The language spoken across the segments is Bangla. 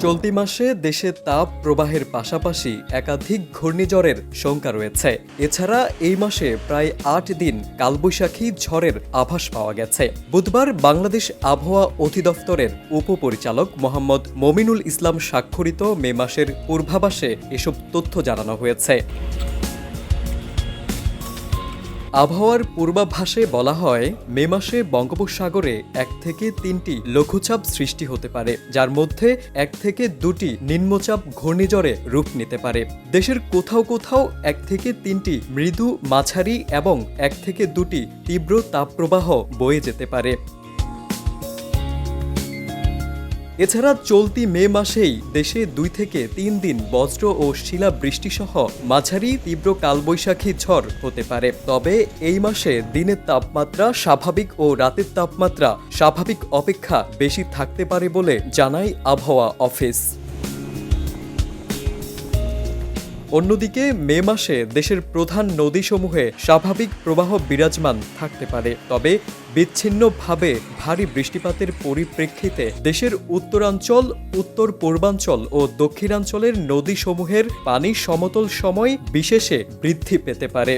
চলতি মাসে দেশে তাপ প্রবাহের পাশাপাশি একাধিক ঘূর্ণিঝড়ের শঙ্কা রয়েছে। এছাড়া এই মাসে প্রায় ৮ দিন কালবৈশাখী ঝড়ের আভাস পাওয়া গেছে। বুধবার বাংলাদেশ আবহাওয়া অধিদপ্তরের উপপরিচালক মোহাম্মদ মমিনুল ইসলাম স্বাক্ষরিত মে মাসের পূর্বাভাসে এসব তথ্য জানানো হয়েছে। আবহাওয়ার পূর্বাভাসে বলা হয়, মে মাসে বঙ্গোপসাগরে ১ থেকে ৩টি লঘুচাপ সৃষ্টি হতে পারে, যার মধ্যে ১ থেকে ২টি নিম্নচাপ ঘূর্ণিঝড়ে রূপ নিতে পারে। দেশের কোথাও কোথাও ১ থেকে ৩টি মৃদু মাঝারি এবং ১ থেকে ২টি তীব্র তাপপ্রবাহ বয়ে যেতে পারে। এছাড়া চলতি মে মাসেই দেশে ২ থেকে ৩ দিন বজ্র ও শিলা বৃষ্টিসহ মাঝারি তীব্র কালবৈশাখী ঝড় হতে পারে। তবে এই মাসে দিনের তাপমাত্রা স্বাভাবিক ও রাতের তাপমাত্রা স্বাভাবিক অপেক্ষা বেশি থাকতে পারে বলে জানায় আবহাওয়া অফিস। অন্যদিকে মে মাসে দেশের প্রধান নদীসমূহে স্বাভাবিক প্রবাহ বিরাজমান থাকতে পারে, তবে বিচ্ছিন্নভাবে ভারী বৃষ্টিপাতের পরিপ্রেক্ষিতে দেশের উত্তরাঞ্চল, উত্তর পূর্বাঞ্চল ও দক্ষিণাঞ্চলের নদীসমূহের পানি সমতল সময় বিশেষে বৃদ্ধি পেতে পারে।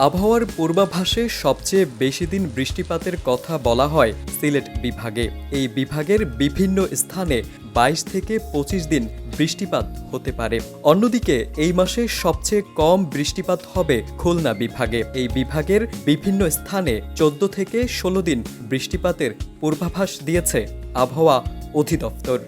আবহাওয়ার পূর্বাভাসে সবচেয়ে বেশি দিন বৃষ্টিপাতের কথা বলা হয় সিলেট বিভাগে। এই বিভাগের বিভিন্ন স্থানে ২২ থেকে ২৫ দিন বৃষ্টিপাত হতে পারে। অন্যদিকে এই মাসে সবচেয়ে কম বৃষ্টিপাত হবে খুলনা বিভাগে। এই বিভাগের বিভিন্ন স্থানে ১৪ থেকে ১৬ দিন বৃষ্টিপাতের পূর্বাভাস দিয়েছে আবহাওয়া অধিদপ্তর।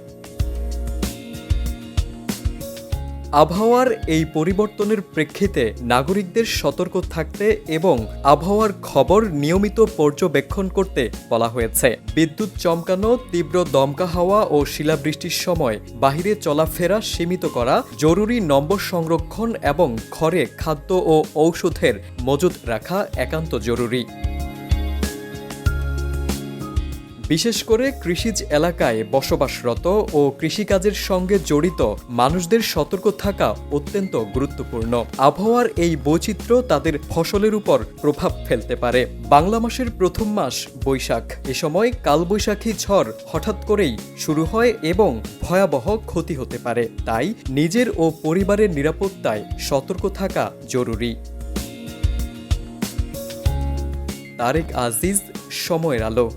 আবহাওয়ার এই পরিবর্তনের প্রেক্ষিতে নাগরিকদের সতর্ক থাকতে এবং আবহাওয়ার খবর নিয়মিত পর্যবেক্ষণ করতে বলা হয়েছে। বিদ্যুৎ চমকানো, তীব্র দমকা হাওয়া ও শিলাবৃষ্টির সময় বাহিরে চলাফেরা সীমিত করা, জরুরি নম্বর সংরক্ষণ এবং ঘরে খাদ্য ও ঔষধের মজুত রাখা একান্ত জরুরি। বিশেষ করে কৃষিজ এলাকায় বসবাসরত ও কৃষিকাজের সঙ্গে জড়িত মানুষদের সতর্ক থাকা অত্যন্ত গুরুত্বপূর্ণ। আবহাওয়ার এই বৈচিত্র্য তাদের ফসলের উপর প্রভাব ফেলতে পারে। বাংলা মাসের প্রথম মাস বৈশাখ। এ সময় কালবৈশাখী ঝড় হঠাৎ করেই শুরু হয় এবং ভয়াবহ ক্ষতি হতে পারে। তাই নিজের ও পরিবারের নিরাপত্তায় সতর্ক থাকা জরুরি। তারেক আজিজ, সময়ের আলো।